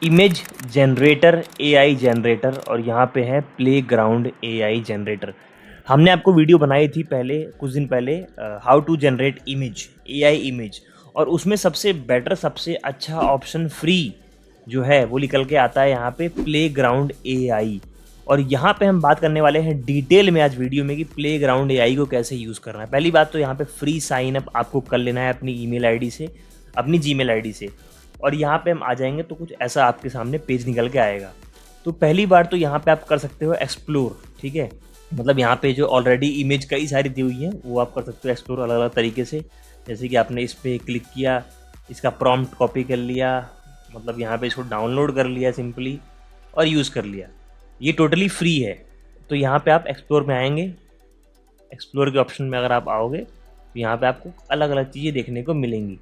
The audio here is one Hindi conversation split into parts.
इमेज जनरेटर एआई जनरेटर और यहाँ पे है प्लेग्राउंड एआई जनरेटर। हमने आपको वीडियो बनाई थी पहले कुछ दिन पहले how to generate image AI image, और उसमें सबसे बेटर सबसे अच्छा ऑप्शन फ्री जो है वो निकल के आता है यहाँ पे प्लेग्राउंड एआई। और यहाँ पे हम बात करने वाले हैं डिटेल में आज वीडियो में कि प्लेग्राउंड एआई को कैसे यूज़ करना है। पहली बात तो यहाँ पे फ्री साइन अप आपको कर लेना है अपनी ईमेल आईडी से, अपनी जीमेल आईडी से, और यहाँ पे हम आ जाएंगे तो कुछ ऐसा आपके सामने पेज निकल के आएगा। तो पहली बार तो यहाँ पे आप कर सकते हो एक्सप्लोर, ठीक है, मतलब यहाँ पे जो ऑलरेडी इमेज कई सारी दी हुई हैं वो आप कर सकते हो एक्सप्लोर अलग अलग तरीके से। जैसे कि आपने इस पर क्लिक किया, इसका प्रॉम्प्ट कॉपी कर लिया, मतलब यहाँ पे इसको डाउनलोड कर लिया सिंपली और यूज़ कर लिया। ये टोटली फ्री है। तो यहाँ पे आप एक्सप्लोर में आएंगे, एक्सप्लोर के ऑप्शन में अगर आप आओगे तो यहाँ पे आपको अलग अलग चीज़ें देखने को मिलेंगी।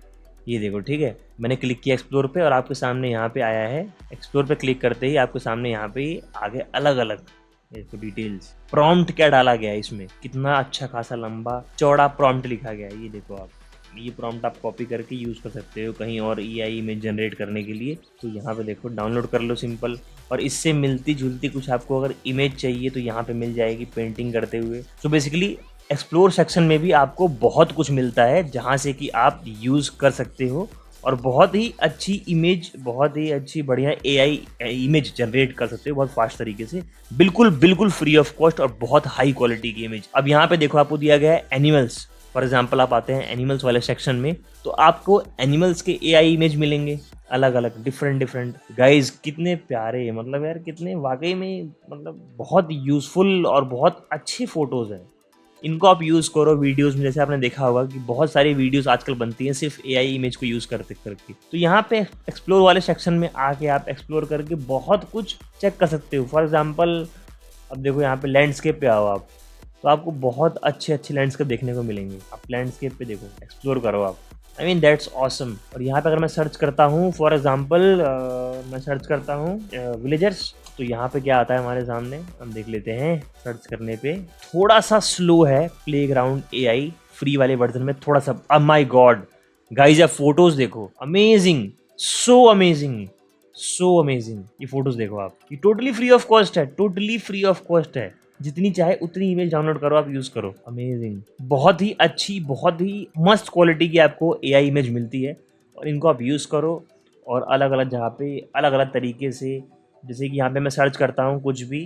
ये देखो, ठीक है, मैंने क्लिक किया एक्सप्लोर पे और आपके सामने यहाँ पे आया है। एक्सप्लोर पे क्लिक करते ही आपके सामने यहाँ पे आगे अलग अलग इसको डिटेल्स, प्रॉम्प्ट क्या डाला गया है इसमें, कितना अच्छा खासा लंबा चौड़ा प्रॉम्प्ट लिखा गया है। ये देखो आप, ये प्रॉम्प्ट आप कॉपी करके यूज़ कर सकते हो कहीं और एआई इमेज जनरेट करने के लिए। तो यहाँ पे देखो डाउनलोड कर लो सिंपल, और इससे मिलती जुलती कुछ आपको अगर इमेज चाहिए तो यहाँ पे मिल जाएगी पेंटिंग करते हुए। तो बेसिकली एक्सप्लोर सेक्शन में भी आपको बहुत कुछ मिलता है जहाँ से कि आप यूज़ कर सकते हो और बहुत ही अच्छी इमेज, बहुत ही अच्छी बढ़िया एआई इमेज जनरेट कर सकते हो बहुत फास्ट तरीके से, बिल्कुल बिल्कुल फ्री ऑफ कॉस्ट और बहुत हाई क्वालिटी की इमेज। अब यहाँ पे देखो आपको दिया गया है एनिमल्स। फॉर एग्जाम्पल आप आते हैं एनिमल्स वाले सेक्शन में तो आपको एनिमल्स के एआई इमेज मिलेंगे अलग अलग डिफरेंट गाइज। कितने प्यारे, मतलब यार कितने वाकई में मतलब बहुत यूज़फुल और बहुत अच्छे फोटोज़ हैं। इनको आप यूज़ करो वीडियोस में। जैसे आपने देखा होगा कि बहुत सारी वीडियोस आजकल बनती हैं सिर्फ एआई इमेज को यूज़ करते करके। तो यहाँ पे एक्सप्लोर वाले सेक्शन में आके आप एक्सप्लोर करके बहुत कुछ चेक कर सकते हो। फॉर एग्जांपल अब देखो यहाँ पे लैंडस्केप पे आओ आप, तो आपको बहुत अच्छे अच्छे लैंडस्केप देखने को मिलेंगे। आप लैंडस्केप पे देखो, एक्सप्लोर करो आप, आई मीन दैट्स ऑसम। और यहाँ पे अगर मैं सर्च करता हूँ, फॉर एग्जांपल मैं सर्च करता हूँ विलेजर्स, तो यहाँ पे क्या आता है हमारे सामने, हम देख लेते हैं। सर्च करने पे थोड़ा सा स्लो है प्लेग्राउंड एआई फ्री वाले वर्जन में थोड़ा सा। अब माय गॉड गाइस, आप फोटोज देखो, amazing, so amazing, so amazing. ये फोटोज देखो आप, ये टोटली फ्री ऑफ कॉस्ट है, टोटली फ्री ऑफ कॉस्ट है। जितनी चाहे उतनी इमेज डाउनलोड करो, आप यूज करो। अमेजिंग, बहुत ही अच्छी, बहुत ही मस्त क्वालिटी की आपको एआई इमेज मिलती है और इनको आप यूज करो और अलग अलग जगह पे अलग अलग तरीके से। जैसे कि यहाँ पे मैं सर्च करता हूँ कुछ भी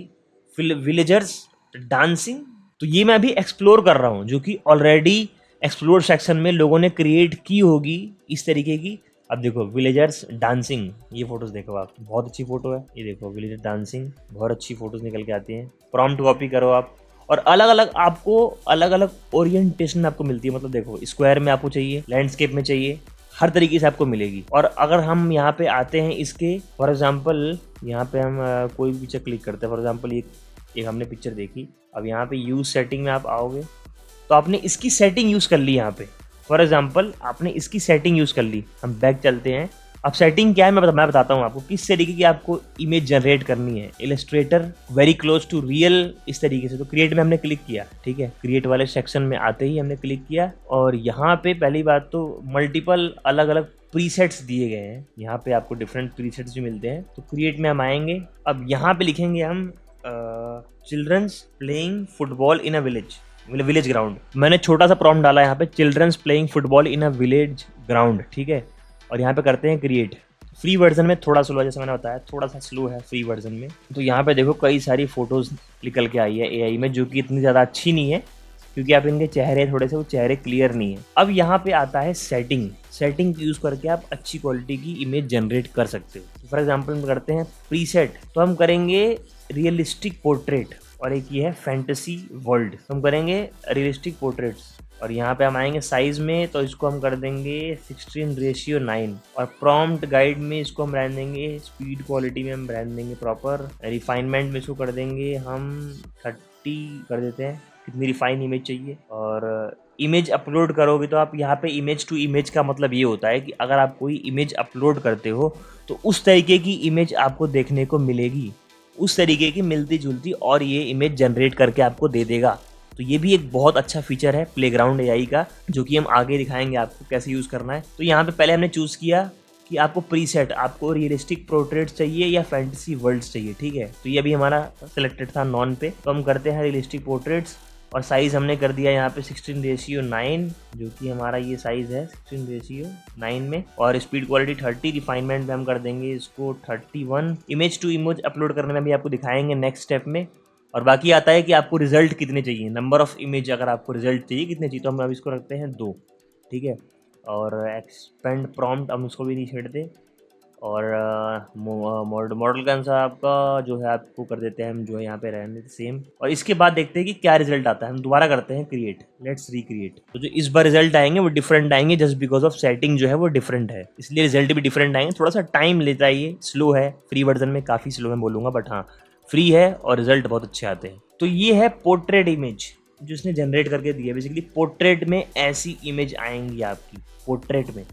विलेजर्स डांसिंग, तो ये मैं अभी एक्सप्लोर कर रहा हूँ जो कि ऑलरेडी एक्सप्लोर सेक्शन में लोगों ने क्रिएट की होगी इस तरीके की। अब देखो विलेजर्स डांसिंग, ये फोटोज देखो आप, बहुत अच्छी फोटो है। ये देखो विलेजर डांसिंग, बहुत अच्छी फोटोज निकल के आती हैं। प्रॉम्प्ट कॉपी करो आप और अलग अलग आपको अलग अलग ओरिएंटेशन आपको मिलती है। मतलब देखो स्क्वायर में आपको चाहिए, लैंडस्केप में चाहिए, हर तरीके से आपको मिलेगी। और अगर हम यहाँ पे आते हैं इसके, फॉर एग्जांपल यहाँ पे हम कोई भी पिक्चर क्लिक करते हैं। फॉर एग्जांपल एक हमने पिक्चर देखी। अब यहाँ पे यूज़ सेटिंग में आप आओगे तो आपने इसकी सेटिंग यूज़ कर ली। यहाँ पे फॉर एग्जांपल आपने इसकी सेटिंग यूज़ कर ली। हम बैक चलते हैं। अब सेटिंग क्या है मैं बताता हूँ आपको किस तरीके की आपको इमेज जनरेट करनी है। Illustrator very close to real, इस तरीके से। तो क्रिएट में हमने क्लिक किया, ठीक है, क्रिएट वाले सेक्शन में आते ही हमने क्लिक किया और यहाँ पे पहली बात तो मल्टीपल अलग अलग प्रीसेट्स दिए गए हैं। यहाँ पे आपको डिफरेंट प्रीसेट्स भी मिलते हैं। तो क्रिएट में हम आएंगे। अब यहाँ पे लिखेंगे हम childrens playing football in a village ground. मैंने छोटा सा प्रॉम्प्ट डाला यहाँ पे, childrens playing football in a village ground, ठीक है। और यहाँ पे करते हैं क्रिएट। फ्री वर्जन में थोड़ा स्लो, जैसे मैंने बताया थोड़ा सा स्लो है फ्री वर्जन में। तो यहाँ पे देखो कई सारी फोटोज निकल के आई है एआई में, जो कि इतनी ज़्यादा अच्छी नहीं है क्योंकि आप इनके चेहरे थोड़े से वो चेहरे क्लियर नहीं है। अब यहाँ पे आता है सेटिंग यूज़ करके आप अच्छी क्वालिटी की इमेज जनरेट कर सकते हो। फॉर एग्जाम्पल हम करते हैं प्रीसेट, तो हम करेंगे रियलिस्टिक पोर्ट्रेट, और एक ये है फैंटेसी वर्ल्ड, तो हम करेंगे रियलिस्टिक पोर्ट्रेट्स। और यहाँ पे हम आएंगे साइज में, तो इसको हम कर देंगे 16:9, और प्रॉम्प्ट गाइड में इसको हम रहने देंगे, स्पीड क्वालिटी में हम रहने देंगे प्रॉपर, रिफाइनमेंट में इसको कर देंगे हम 30 कर देते हैं, कितनी रिफाइन इमेज चाहिए। और इमेज अपलोड करोगे तो आप यहाँ पे इमेज टू इमेज का मतलब ये होता है कि अगर आप कोई इमेज अपलोड करते हो तो उस तरीके की इमेज आपको देखने को मिलेगी, उस तरीके की मिलती जुलती, और ये इमेज जनरेट करके आपको दे देगा। तो ये भी एक बहुत अच्छा फीचर है प्लेग्राउंड एआई का, जो कि हम आगे दिखाएंगे आपको कैसे यूज़ करना है। तो यहाँ पे पहले हमने चूज़ किया कि आपको प्रीसेट, आपको रियलिस्टिक पोर्ट्रेट्स चाहिए या फैंटेसी वर्ल्ड्स चाहिए, ठीक है। तो ये अभी हमारा सिलेक्टेड था नॉन पे, तो हम करते हैं रियलिस्टिक पोर्ट्रेट्स और साइज़ हमने कर दिया यहाँ पे 16:9, जो कि हमारा ये साइज़ है 16:9 में। और स्पीड क्वालिटी 30, रिफाइनमेंट में हम कर देंगे इसको 31। इमेज टू इमेज अपलोड करने में भी आपको दिखाएंगे नेक्स्ट स्टेप में। और बाकी आता है कि आपको रिजल्ट कितने चाहिए, नंबर ऑफ इमेज, अगर आपको रिजल्ट चाहिए कितने चाहिए, तो हम अब इसको रखते हैं 2, ठीक है। और एक्सपेंड प्रॉम्प्ट हम उसको भी नहीं छेड़ते। और मॉडल का आंसर आपका जो है आपको कर देते हैं हम, जो है यहाँ पे रहने सेम। और इसके बाद देखते हैं कि क्या रिजल्ट आता है। हम दोबारा करते हैं क्रिएट, लेट्स रिक्रिएट। तो जो इस बार रिजल्ट आएंगे वो डिफरेंट आएंगे, जस्ट बिकॉज ऑफ सेटिंग जो है वो डिफरेंट है, इसलिए रिजल्ट भी डिफरेंट आएंगे। थोड़ा सा टाइम लेता है, ये स्लो है, फ्री वर्जन में काफ़ी स्लो मैं बोलूँगा, बट हाँ फ्री है और रिजल्ट बहुत अच्छे आते हैं। तो ये है पोर्ट्रेट इमेज जो इसने जनरेट करके दी है। बेसिकली पोर्ट्रेट में ऐसी इमेज आएंगी आपकी, पोर्ट्रेट में,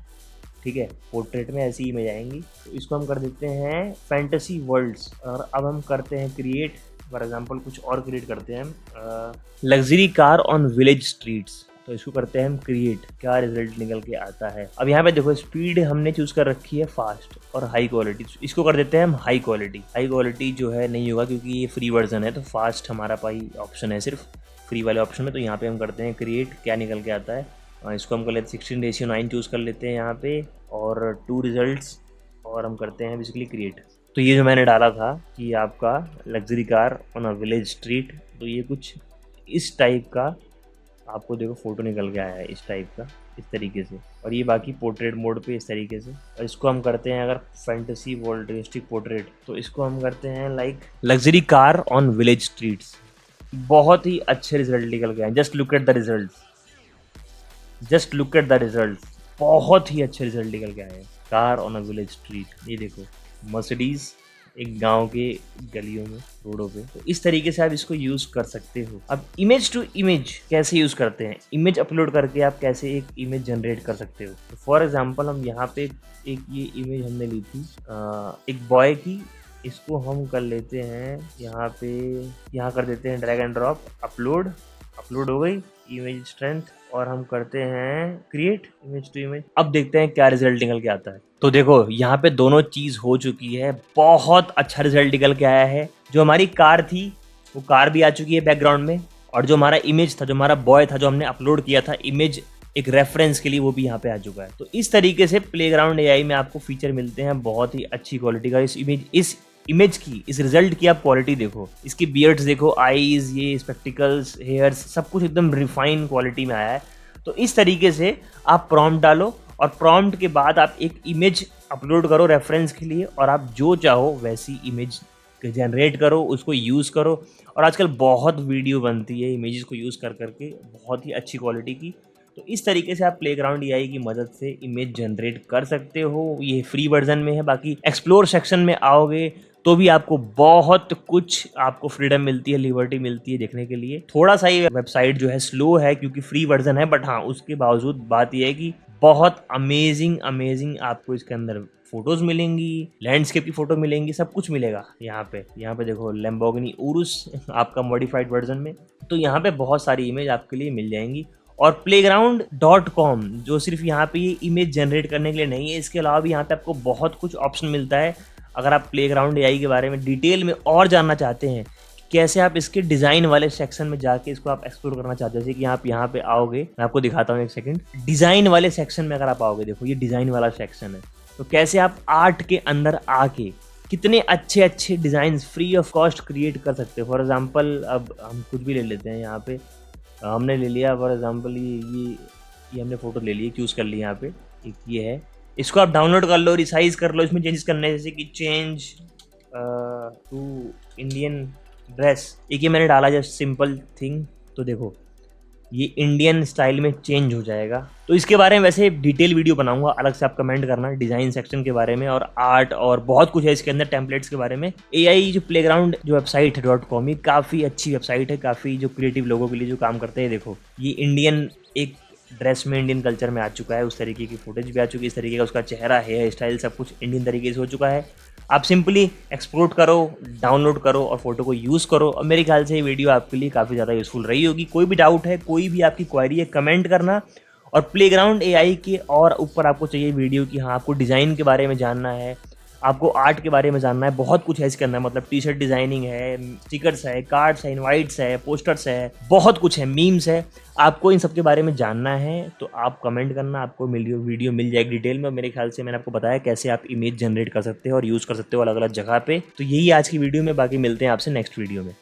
ठीक है, पोर्ट्रेट में ऐसी इमेज आएंगी। तो इसको हम कर देते हैं फैंटेसी वर्ल्ड्स। और अब हम करते हैं क्रिएट, फॉर एग्जांपल कुछ और क्रिएट करते हैं हम, luxury car on village streets. तो इसको करते हैं हम क्रिएट, क्या रिजल्ट निकल के आता है। अब यहाँ पे देखो स्पीड हमने चूज कर रखी है फास्ट और हाई क्वालिटी, इसको कर देते हैं हम हाई क्वालिटी। हाई क्वालिटी जो है नहीं होगा क्योंकि ये फ्री वर्जन है, तो फास्ट हमारा पाई ऑप्शन है सिर्फ फ्री वाले ऑप्शन में। तो यहाँ पे हम करते हैं क्रिएट, क्या निकल के आता है। इसको हम कर लेते 16:9 चूज़ कर लेते हैं यहाँ पे, और 2 रिजल्ट्स, और हम करते हैं बेसिकली क्रिएट। तो ये जो मैंने डाला था कि आपका luxury car on a village street, तो ये कुछ इस टाइप का आपको देखो फ़ोटो निकल के आया है, इस टाइप का, इस तरीके से। और ये बाकी पोर्ट्रेट मोड पे इस तरीके से। और इसको हम करते हैं अगर फैंटेसी वर्ल्ड रियलिस्टिक पोर्ट्रेट, तो इसको हम करते हैं like luxury car on village streets. बहुत ही अच्छे रिजल्ट निकल के आए, just look at the result, just look at the result, बहुत ही अच्छे रिजल्ट निकल के आए हैं। Car on a village street, ये देखो मर्सिडीज एक गांव के गलियों में, रोडों पे। तो इस तरीके से आप इसको यूज़ कर सकते हो। अब इमेज टू इमेज कैसे यूज़ करते हैं, इमेज अपलोड करके आप कैसे एक इमेज जनरेट कर सकते हो। तो फॉर एग्जांपल हम यहाँ पे एक ये इमेज हमने ली थी एक बॉय की, इसको हम कर लेते हैं यहाँ पे, यहाँ कर देते हैं drag and drop, upload, upload हो गई इमेज स्ट्रेंथ। और हम करते हैं क्रिएट इमेज टू इमेज। अब देखते हैं क्या रिजल्ट निकल के आता है। तो देखो यहाँ पे दोनों चीज़ हो चुकी है, बहुत अच्छा रिजल्ट निकल के आया है। जो हमारी कार थी वो कार भी आ चुकी है बैकग्राउंड में, और जो हमारा इमेज था, जो हमारा बॉय था, जो हमने अपलोड किया था इमेज एक रेफरेंस के लिए, वो भी यहाँ पे आ चुका है। तो इस तरीके से प्लेग्राउंड एआई में आपको फीचर मिलते हैं बहुत ही अच्छी क्वालिटी का। इस इमेज की, इस रिजल्ट की आप क्वालिटी देखो, इसकी बियर्ड्स देखो, आईज, ये स्पेक्टिकल्स, हेयर्स, सब कुछ एकदम रिफाइन क्वालिटी में आया है। तो इस तरीके से आप प्रॉम्प्ट डालो, और प्रॉम्प्ट के बाद आप एक इमेज अपलोड करो रेफरेंस के लिए, और आप जो चाहो वैसी इमेज जनरेट करो, उसको यूज़ करो। और आजकल बहुत वीडियो बनती है इमेजेस को यूज़ कर करके, बहुत ही अच्छी क्वालिटी की। तो इस तरीके से आप प्लेग्राउंड एआई की मदद से इमेज जनरेट कर सकते हो। ये फ्री वर्जन में है, बाकी एक्सप्लोर सेक्शन में आओगे तो भी आपको बहुत कुछ आपको फ्रीडम मिलती है, लिबर्टी मिलती है देखने के लिए। थोड़ा सा ये वेबसाइट जो है स्लो है क्योंकि फ्री वर्जन है, बट हाँ उसके बावजूद बात यह है कि बहुत अमेजिंग आपको इसके अंदर फोटोज मिलेंगी, लैंडस्केप की फोटो मिलेंगी, सब कुछ मिलेगा यहाँ पे देखो लैम्बोर्गिनी उरुस आपका मॉडिफाइड वर्जन में। तो यहाँ पे बहुत सारी इमेज आपके लिए मिल जाएंगी। और playground.com जो सिर्फ यहाँ पे ये इमेज जनरेट करने के लिए नहीं है, इसके अलावा भी यहाँ पे आपको बहुत कुछ ऑप्शन मिलता है। अगर आप प्लेग्राउंड एआई के बारे में डिटेल में और जानना चाहते हैं, कैसे आप इसके डिज़ाइन वाले सेक्शन में जाके इसको आप एक्सप्लोर करना चाहते हैं, जैसे कि आप यहाँ पे आओगे, मैं आपको दिखाता हूँ एक सेकंड। डिज़ाइन वाले सेक्शन में अगर आप आओगे, देखो ये डिज़ाइन वाला सेक्शन है। तो कैसे आप आर्ट के अंदर आके कितने अच्छे design free of cost create कर सकते हो। फॉर एग्जाम्पल अब हम कुछ भी ले लेते हैं, यहाँ पे हमने ले लिया फॉर एग्जांपल ये हमने फ़ोटो ले ली, चूज़ कर ली यहाँ पे, एक ये है, इसको आप डाउनलोड कर लो, रिसाइज कर लो, इसमें चेंजेस करने जैसे कि चेंज टू इंडियन ड्रेस, एक ये मैंने डाला जस्ट सिंपल थिंग। तो देखो ये इंडियन स्टाइल में चेंज हो जाएगा। तो इसके बारे में वैसे डिटेल वीडियो बनाऊंगा, अलग से आप कमेंट करना डिज़ाइन सेक्शन के बारे में, और आर्ट और बहुत कुछ है इसके अंदर, टेम्पलेट्स के बारे में। एआई जो प्लेग्राउंड जो वेबसाइट है .com, ये काफ़ी अच्छी वेबसाइट है, काफ़ी जो क्रिएटिव लोगों के लिए जो काम करते हैं। देखो ये इंडियन एक ड्रेस में इंडियन कल्चर में आ चुका है, उस तरीके की फुटेज भी आ चुकी है, इस तरीके का उसका चेहरा, हेयर स्टाइल, सब कुछ इंडियन तरीके से हो चुका है। आप सिंपली एक्सपोर्ट करो, डाउनलोड करो और फोटो को यूज़ करो। और मेरे ख्याल से ये वीडियो आपके लिए काफ़ी ज़्यादा यूज़फुल रही होगी। कोई भी डाउट है, कोई भी आपकी क्वायरी है, कमेंट करना। और प्लेग्राउंड एआई के और ऊपर आपको चाहिए वीडियो कि हाँ आपको डिज़ाइन के बारे में जानना है, आपको आर्ट के बारे में जानना है, बहुत कुछ है इसके अंदर। मतलब टी शर्ट डिज़ाइनिंग है, स्टिकर्स है, कार्ड्स है, इनवाइट्स है, पोस्टर्स है, बहुत कुछ है, मीम्स है। आपको इन सब के बारे में जानना है तो आप कमेंट करना, आपको वीडियो मिल जाएगी डिटेल में। मेरे ख्याल से मैंने आपको बताया कैसे आप इमेज जनरेट कर सकते हो और यूज़ कर सकते हो अलग अलग जगह पे। तो यही आज की वीडियो में, बाकी मिलते हैं आपसे नेक्स्ट वीडियो में।